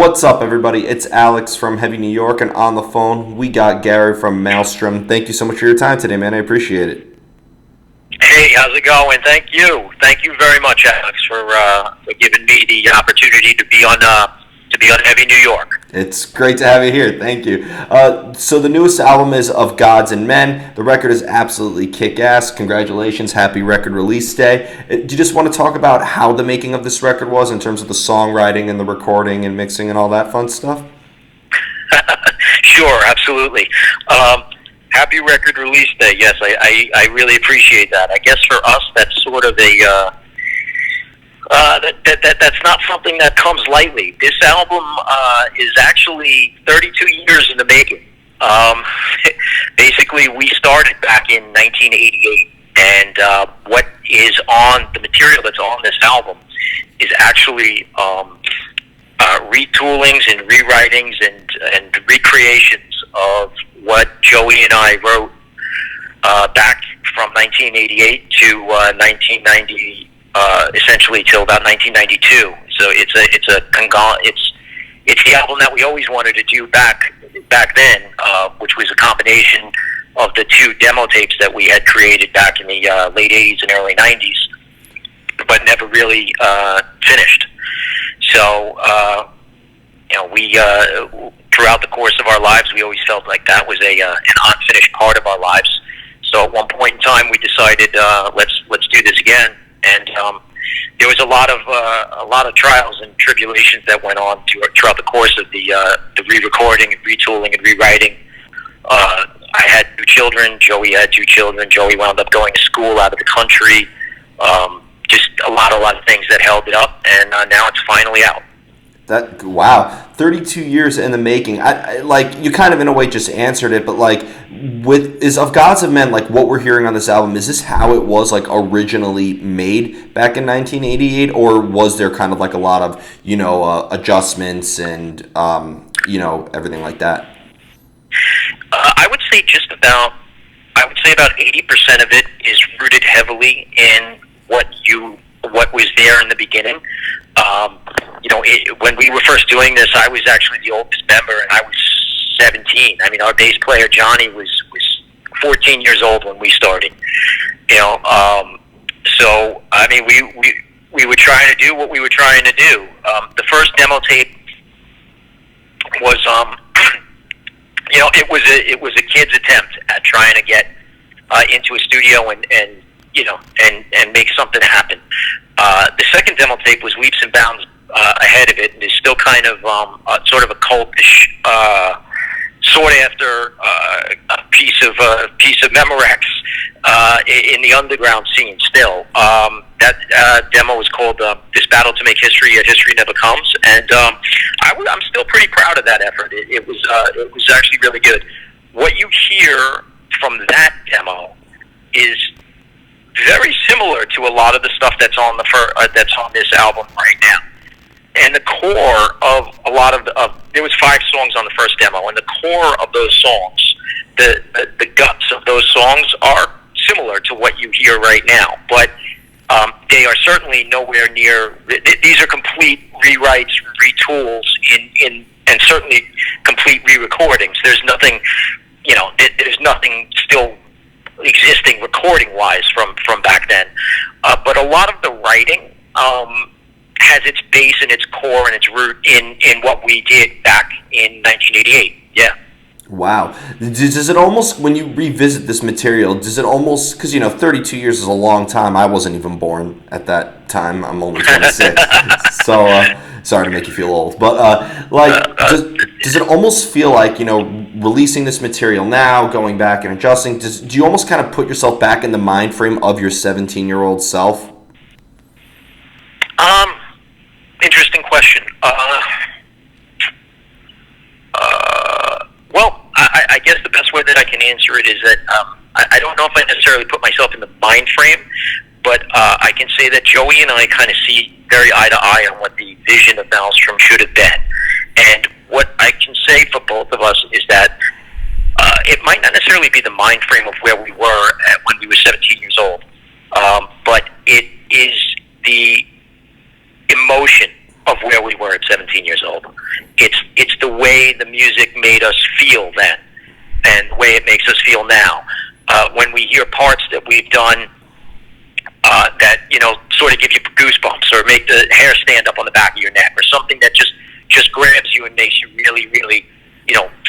What's up, everybody? It's Alex from Heavy New York, and on the phone, we got Gary from Maelstrom. Thank you so much for your time today, man. I appreciate it. Hey, how's it going? Thank you. Thank you very much, Alex, for giving me the opportunity to be on Heavy New York. It's great to have you here. Thank you. So the newest album is Of Gods and Men. The record is absolutely kick-ass. Congratulations. Happy record release day. Do you just want to talk about how the making of this record was in terms of the songwriting and the recording and mixing and all that fun stuff? Sure, absolutely. Happy record release day. Yes, I really appreciate that. I guess for us, that's sort of a that's not something that comes lightly. This album is actually 32 years in the making. Basically, we started back in 1988, and what is on the material that's on this album is actually retoolings and rewritings and recreations of what Joey and I wrote back from 1988 to 1990. Essentially till about 1992. So it's the album that we always wanted to do back then, which was a combination of the two demo tapes that we had created back in the late 80s and early 90s, but never really finished. So we throughout the course of our lives, we always felt like that was an unfinished part of our lives. So at one point in time, we decided let's do this again. And there was a lot of trials and tribulations that went on throughout the course of the re-recording and retooling and rewriting. I had 2 children. Joey had 2 children. Joey wound up going to school out of the country. Just a lot of things that held it up, and now it's finally out. Wow, 32 years in the making. I you kind of in a way just answered it, but is Of Gods of Men, what we're hearing on this album, is this how it was originally made back in 1988, or was there kind of a lot of adjustments and everything like that? I would say about 80% of it is rooted heavily in what was there in the beginning. When we were first doing this, I was actually the oldest member, and I was 17. I mean, our bass player Johnny was 14 years old when we started. So I mean, we were trying to do what we were trying to do. The first demo tape was, it was a kid's attempt at trying to get into a studio and make something happen. The second demo tape was leaps and bounds ahead of it, and is still kind of sort of a cultish, sought after piece of Memorex in the underground scene. Still, that demo was called "This Battle to Make History, Yet History Never Comes," and I'm still pretty proud of that effort. It was actually really good. What you hear from that demo is very similar to a lot of the stuff that's on that's on this album right now. And the core of a lot of there was 5 songs on the first demo, and the core of those songs, the guts of those songs are similar to what you hear right now, but they are certainly nowhere near. These are complete rewrites, retools, and certainly complete re-recordings. There's nothing, there's nothing still existing recording-wise from back then, but a lot of the writing has its base and its core and its root in what we did back in 1988. Yeah. Wow. Does it almost, when you revisit this material, does it almost, because 32 years is a long time. I wasn't even born at that time. I'm only 26. So sorry to make you feel old, but does it almost feel like, releasing this material now, going back and adjusting, do you almost kind of put yourself back in the mind frame of your 17-year-old self? Interesting question. Well, I guess the best way that I can answer it is that I don't know if I necessarily put myself in the mind frame, but I can say that Joey and I kind of see very eye to eye on what the vision of Maelstrom should have been. And what I can say for both of us is that it might not necessarily be the mind frame of where we were when we were 17 years old, but it is the emotion of where we were at 17 years old. way the music made us feel then, and the way it makes us feel now. When we hear parts that we've done that sort of give you goosebumps or make the hair stand up on the back of your neck, or something that just grabs you and makes you really, really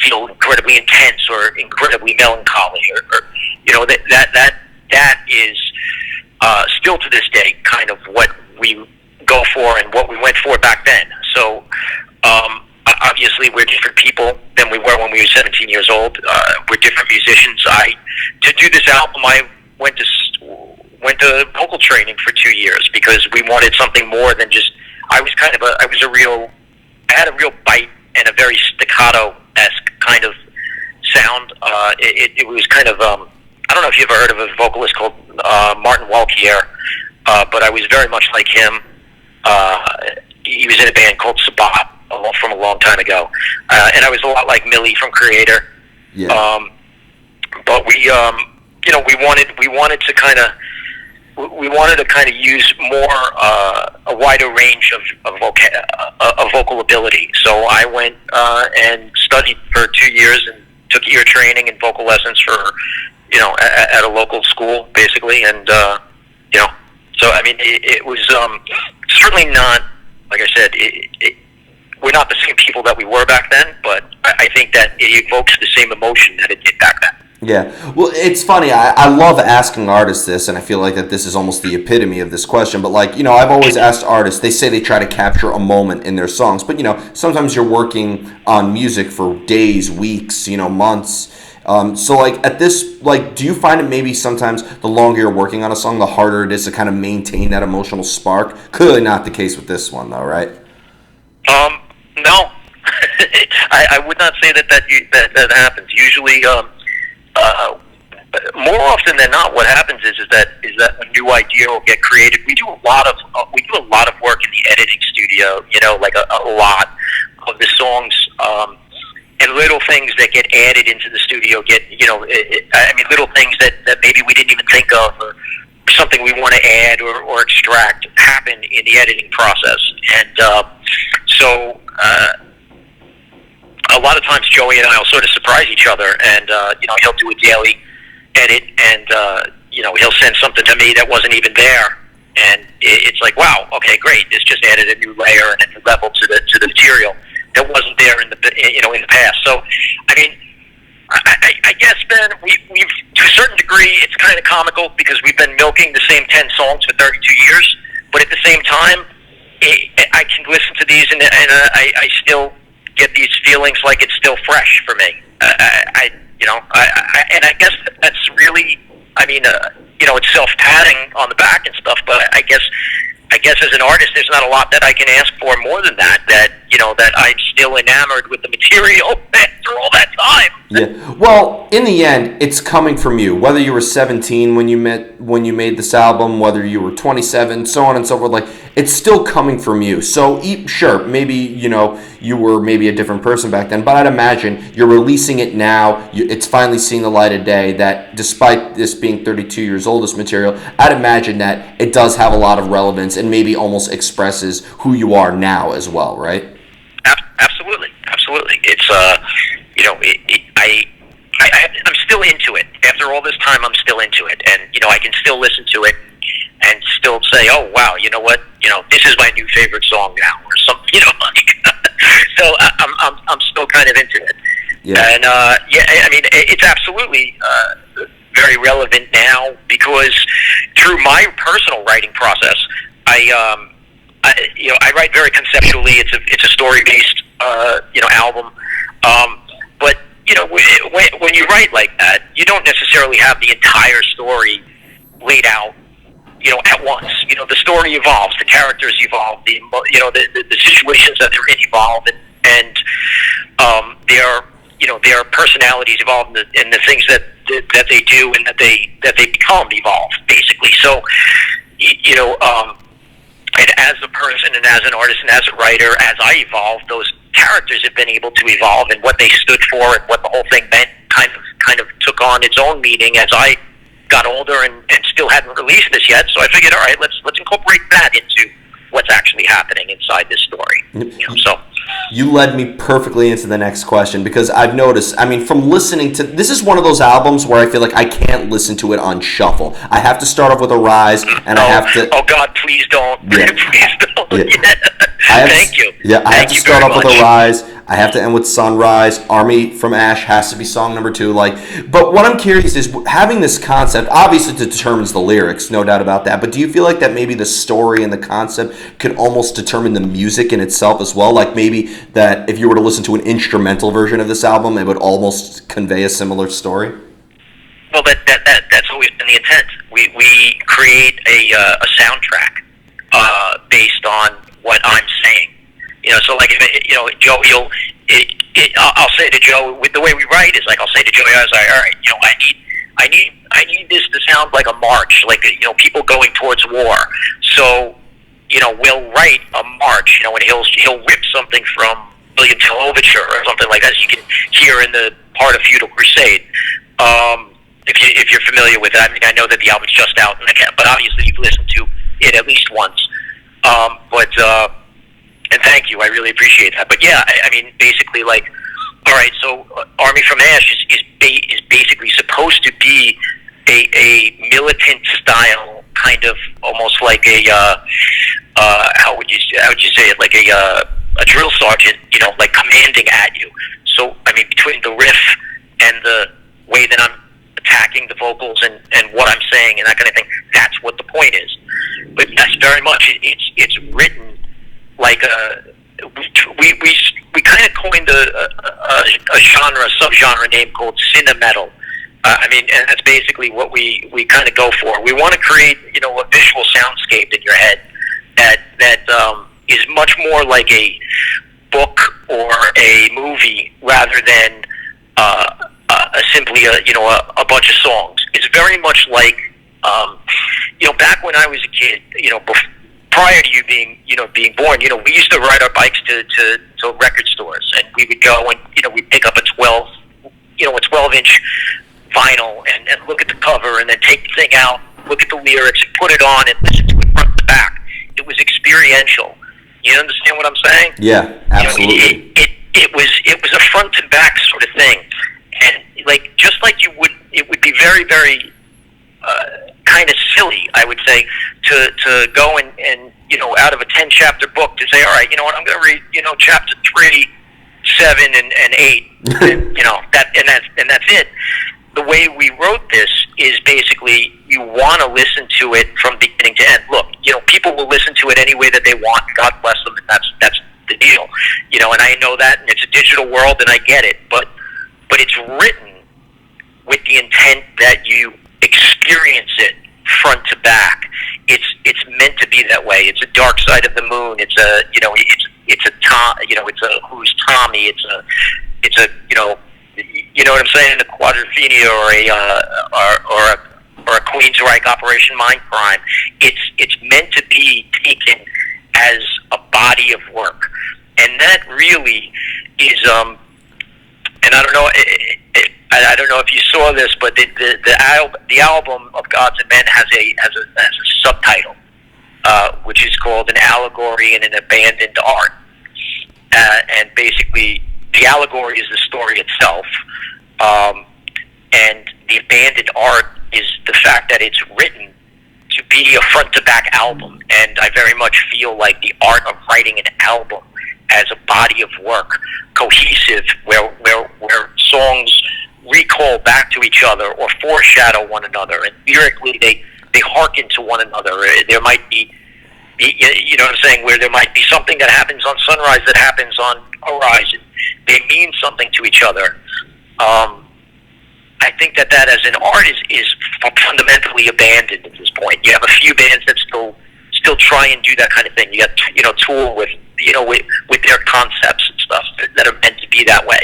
feel incredibly intense or incredibly melancholy, or that is still to this day kind of what we go for and what we went for back then. So obviously we're different people than we were when we were 17 years old. We're different musicians. To do this album, I went to vocal training for 2 years because we wanted something more than just. I had a real bite and a very staccato-esque kind of sound. It was kind of I don't know if you ever heard of a vocalist called Martin Walkier, but I was very much like him. He was in a band called Sabat from a long time ago, and I was a lot like Millie from Creator. Yeah. But we wanted to kind of use more a wider range of vocal ability. So I went and studied for 2 years and took ear training and vocal lessons for at a local school basically, and so I mean it was certainly not, like I said, we're not the same people that we were back then, but I think that it evokes the same emotion that it did back then. Yeah, well, it's funny. I love asking artists this, and I feel like that this is almost the epitome of this question. But I've always asked artists. They say they try to capture a moment in their songs, but sometimes you're working on music for days, weeks, months. So at this, do you find it maybe sometimes the longer you're working on a song, the harder it is to kind of maintain that emotional spark? Clearly not the case with this one, though, right? No, I would not say that happens. Usually, more often than not, what happens is that a new idea will get created. We do a lot of work in the editing studio. A lot of the songs. And little things that get added into the studio little things that maybe we didn't even think of, or something we want to add or extract happen in the editing process. And so a lot of times Joey and I will sort of surprise each other, and he'll do a daily edit, and he'll send something to me that wasn't even there, and it's like, wow, okay, great, this just added a new layer and a new level to the material that wasn't there in the past. So, I mean, I guess, Ben, we've to a certain degree, it's kind of comical because we've been milking the same 10 songs for 32 years, but at the same time, I can listen to these and I still get these feelings like it's still fresh for me. And I guess that's really, it's self-patting on the back and stuff, but I guess as an artist, there's not a lot that I can ask for more than that I'm still enamored with the material after all that time. Yeah. Well, in the end, it's coming from you. Whether you were 17 when you made this album, whether you were 27, so on and so forth, it's still coming from you. So, sure, maybe, you were maybe a different person back then, but I'd imagine you're releasing it now. It's finally seeing the light of day, that despite this being 32 years old, this material, I'd imagine that it does have a lot of relevance and maybe almost expresses who you are now as well, right? Absolutely. It's I'm still into it. After all this time, I'm still into it, and I can still listen to it and still say, "Oh wow, you know what? This is my new favorite song now," or something. So I'm still kind of into it. Yeah. And it's absolutely very relevant now because through my personal writing process, I write very conceptually. It's a story based album. But when you write like that, you don't necessarily have the entire story laid out, at once. The story evolves, the characters evolve, the situations that they're in evolve, and their personalities evolve, and the things that they do and that they become evolve, basically. So, and as a person and as an artist and as a writer, as I evolve, those characters have been able to evolve, and what they stood for and what the whole thing meant kind of took on its own meaning as I got older and still hadn't released this yet. So I figured, all right, let's incorporate that into what's actually happening inside this story. So You led me perfectly into the next question, because I've noticed, I mean, from listening to, this is one of those albums where I feel like I can't listen to it on shuffle. I have to start off with a rise, and I have to. Oh God, please don't. Yeah. Please don't. Yeah. Yeah. Thank you. Yeah, I have to start off with a rise. I have to end with Sunrise. Army from Ash has to be song number 2. But what I'm curious is, having this concept obviously determines the lyrics, no doubt about that. But do you feel like that maybe the story and the concept could almost determine the music in itself as well? Like maybe that if you were to listen to an instrumental version of this album, it would almost convey a similar story. Well, that's always been the intent. We create a soundtrack based on what I'm saying. So like, if, Joe, I'll say to Joe, with the way we write is like, I'll say to Joe, I was like, all right, I need this to sound like a march, like, people going towards war. So, we'll write a march, and he'll rip something from William Tell Overture or something like that, as you can hear in the part of Feudal Crusade. If you're familiar with it, I mean, I know that the album's just out, but obviously you've listened to it at least once. And thank you, I really appreciate that. But yeah, I mean, basically, like, all right, so Army from Ash is basically supposed to be a militant style, kind of almost like how would you say it, like a drill sergeant, like commanding at you. So I mean, between the riff and the way that I'm attacking the vocals and what I'm saying and that kind of thing, that's what the point is. But yes, very much it's written like we kind of coined a genre, a subgenre name called cinemetal. I mean, and that's basically what we kind of go for. We want to create, a visual soundscape in your head that is much more like a book or a movie rather than simply a bunch of songs. It's very much like, back when I was a kid, prior to you being born, we used to ride our bikes to record stores, and we would go and, we'd pick up a 12-inch vinyl and look at the cover and then take the thing out, look at the lyrics and put it on and listen to it front to back. It was experiential. You understand what I'm saying? Yeah, absolutely. It was a front to back sort of thing. And just like it would be very, very, kind of silly, I would say, to go and out of a 10-chapter book to say, all right, I'm going to read, chapter 3, 7, and 8, and, that's it. The way we wrote this is basically you want to listen to it from beginning to end. Look, people will listen to it any way that they want. God bless them, and that's the deal. And I know that, and it's a digital world, and I get it, but it's written with the intent that you experience it front to back. It's meant to be that way. It's a dark side of the moon. It's a it's a Tom. It's a Who's Tommy. It's a what I'm saying, a Quadrophenia or a Queensryche Operation Mindcrime. It's meant to be taken as a body of work, and that really is and I don't know. I don't know if you saw this, but the album of Gods and Men has a subtitle, which is called An Allegory in an Abandoned Art. And basically, the allegory is the story itself, and the abandoned art is the fact that it's written to be a front-to-back album. And I very much feel like the art of writing an album as a body of work, cohesive, where songs recall back to each other or foreshadow one another, and lyrically they hearken to one another. There might be, you know what I'm saying, where there might be something that happens on Sunrise that happens on Horizon. They mean something to each other. I think that as an art is fundamentally abandoned at this point. You have a few bands that still try and do that kind of thing. You got Tool with their concepts and stuff that are meant to be that way.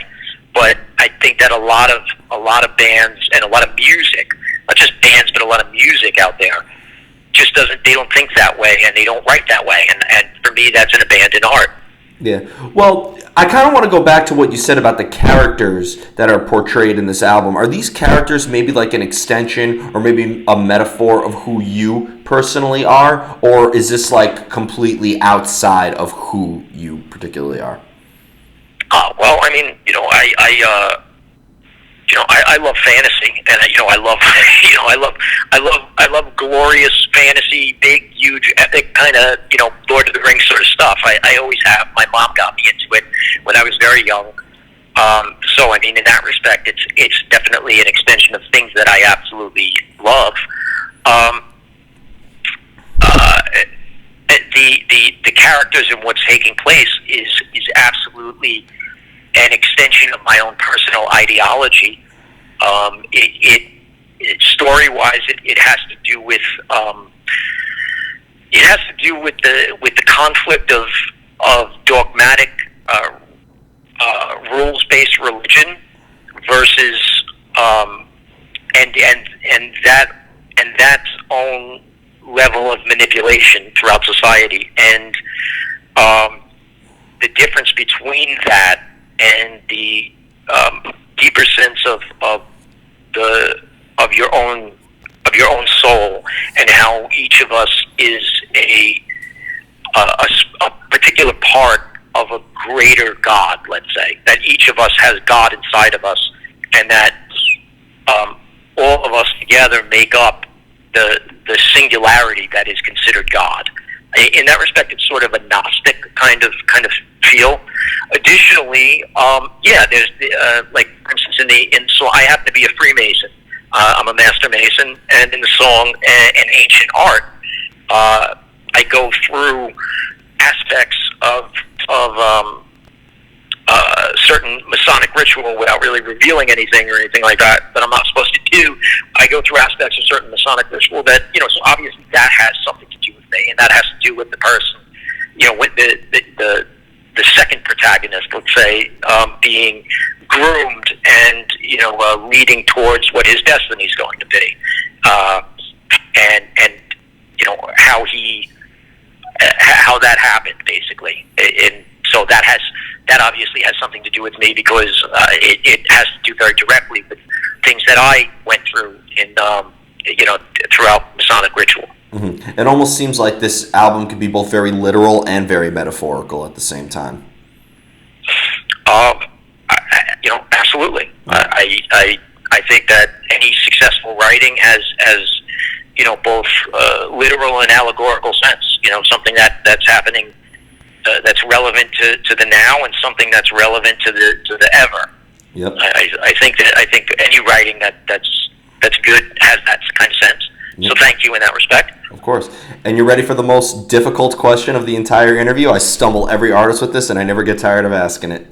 But I think that a lot of bands and a lot of music, not just bands, but a lot of music out there, just they don't think that way and they don't write that way. And for me, that's an abandoned art. Yeah. Well, I kind of want to go back to what you said about the characters that are portrayed in this album. Are these characters maybe like an extension or maybe a metaphor of who you personally are? Or is this like completely outside of who you particularly are? Well, I mean, I love fantasy, and I love, I love glorious fantasy, big, huge, epic kind of, Lord of the Rings sort of stuff. I always have. My mom got me into it when I was very young. So, I mean, in that respect, it's definitely an extension of things that I absolutely love. The characters and what's taking place is absolutely an extension of my own personal ideology. Story wise, it has to do with the conflict of dogmatic rules based religion versus and that's own level of manipulation throughout society, and the difference between that and the deeper sense of your own soul, and how each of us is a particular part of a greater God. Let's say that each of us has God inside of us, and that all of us together make up the singularity that is considered God. In that respect, it's sort of a Gnostic kind of feel. Additionally, there's like, for instance, so I happen to be a Freemason. I'm a Master Mason, and in the song "An Ancient Art," I go through aspects of certain Masonic ritual without really revealing anything or anything like that I'm not supposed to do. I go through aspects of certain Masonic ritual that, so obviously that has something to do with me, and that has to do with the person, with the second protagonist, let's say, being groomed and, leading towards what his destiny is going to be. And how that happened, basically. And so that obviously has something to do with me, because it has to do very directly with things that I went through throughout Masonic ritual. Mm-hmm. It almost seems like this album could be both very literal and very metaphorical at the same time. Absolutely. I think that any successful writing has both literal and allegorical sense. Something that's happening that's relevant to the now, and something that's relevant to the ever. Yep. I think any writing that's good has that kind of sense. Yep. So thank you in that respect. Of course. And you're ready for the most difficult question of the entire interview? I stumble every artist with this, and I never get tired of asking it.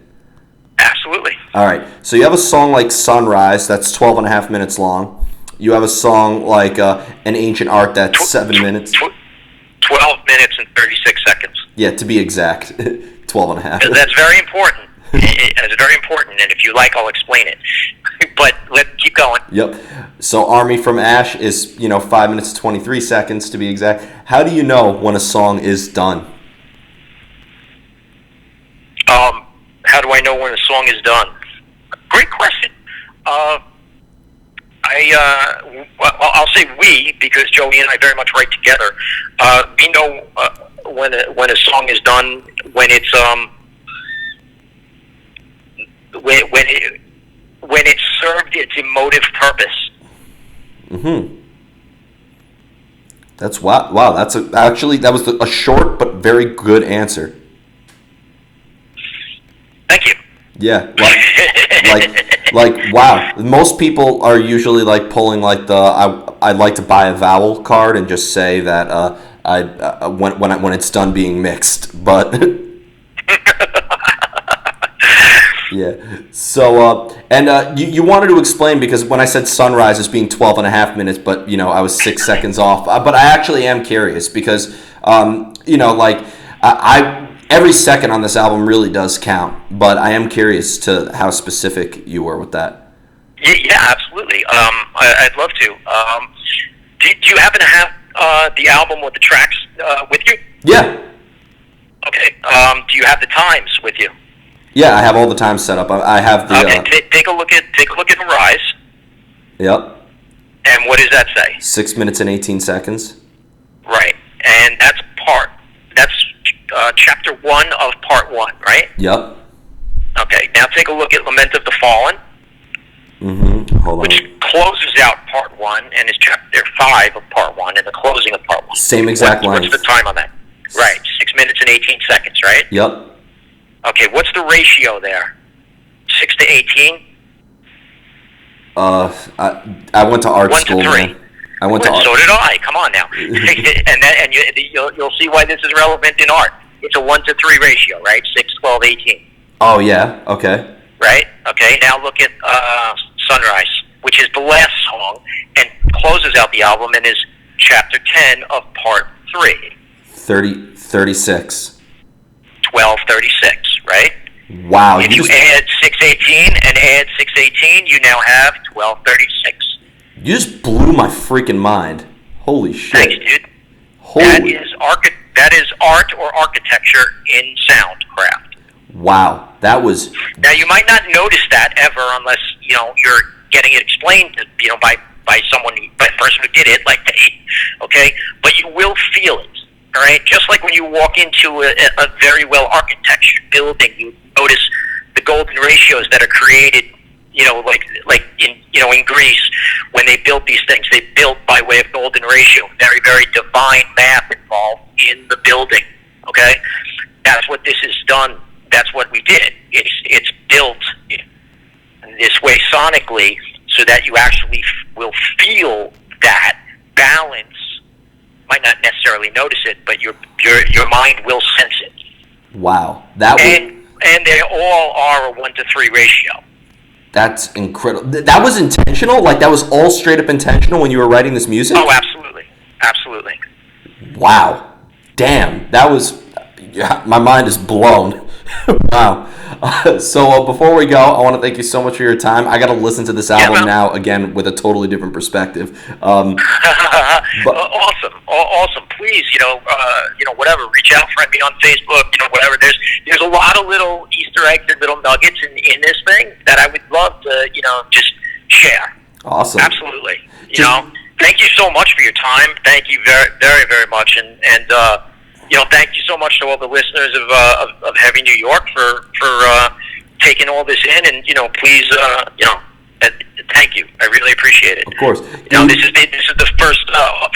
Absolutely. All right. So you have a song like Sunrise that's 12 and a half minutes long. You have a song like An Ancient Art that's 7 minutes. 12 minutes and 36 seconds. Yeah, to be exact. 12 and a half. That's very important. It's very important, and if you like, I'll explain it. But let's keep going. Yep. So Army from Ash is, 5 minutes 23 seconds to be exact. How do you know when a song is done? How do I know when a song is done? Great question. I'll say we, because Joey and I very much write together. We know when a song is done when it's when it served its emotive purpose. Mm-hmm. That's wow. That was a short but very good answer. Thank you. Yeah, like wow. Most people are usually like pulling like I'd like to buy a vowel card and just say that when it's done being mixed, but yeah. So you wanted to explain, because when I said Sunrise as being 12 and a half minutes, but I was 6 seconds off. But I actually am curious, because I every second on this album really does count, but I am curious to how specific you were with that. Yeah, absolutely. I'd love to. Do you happen to have the album with the tracks with you? Yeah. Okay. Do you have the times with you? Yeah, I have all the times set up. I have the. Okay. Take a look at Rise. Yep. And what does that say? 6 minutes and 18 seconds. Right, and that's chapter 1 of part 1, right? Yep. Okay. Okay, now take a look at Lament of the Fallen, Hold which on. closes out part 1 and is chapter 5 of part 1 and the closing of part 1. Same exact length. What's the time on that? Right, 6 minutes and 18 seconds, right? Yep. Okay, what's the ratio there? 6 to 18? I went to art 1 school, to 3. man. I went to art. So did I. Come on now. and you'll see why this is relevant in art. It's a 1 to 3 ratio, right? 6, 12, 18. Oh, yeah. Okay. Right? Okay, now look at Sunrise, which is the last song and closes out the album and is chapter 10 of part 3. 36. 12:36, right? Wow. If you add 618 and add 618, you now have 12:36. You just blew my freaking mind. Holy shit. Thanks, dude. Holy. That is art or architecture in soundcraft. Wow. That was... Now you might not notice that ever unless you're getting it explained by someone, by a person who did it, like me. Okay, but you will feel it. All right, just like when you walk into a very well architectured building, you notice the golden ratios that are created. Like in Greece, when they built these things, they built by way of golden ratio. Very, very divine math involved in the building. Okay, that's what this is done. That's what we did. It's built this way sonically, so that you actually will feel that balance. Might not necessarily notice it, but your mind will sense it. Wow. That was... And they all are a 1 to 3 ratio. That's incredible. That was intentional? Like, that was all straight up intentional when you were writing this music? Oh, absolutely. Absolutely. Wow. Damn. That was... Yeah, my mind is blown. Wow. So before we go, I want to thank you so much for your time. I got to listen to this album now, again, with a totally different perspective. Awesome. Please, whatever. Reach out, friend me on Facebook, whatever. There's a lot of little Easter eggs and little nuggets in this thing that I would love to, just share. Awesome. Absolutely. Thank you so much for your time. Thank you very, very, very much. And thank you so much to all the listeners of Heavy New York for taking all this in. And, please, thank you. I really appreciate it. Of course. This is the first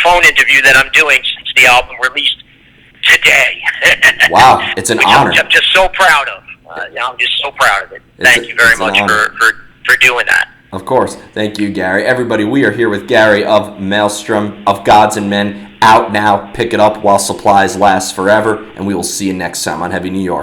phone interview that I'm doing since the album released today. Wow, it's an honor. I'm just so proud of. I'm just so proud of it. Thank you very much for doing that. Of course. Thank you, Gary. Everybody, we are here with Gary of Maelstrom, of Gaza Men. Out now. Pick it up while supplies last forever, and we will see you next time on Heavy New York.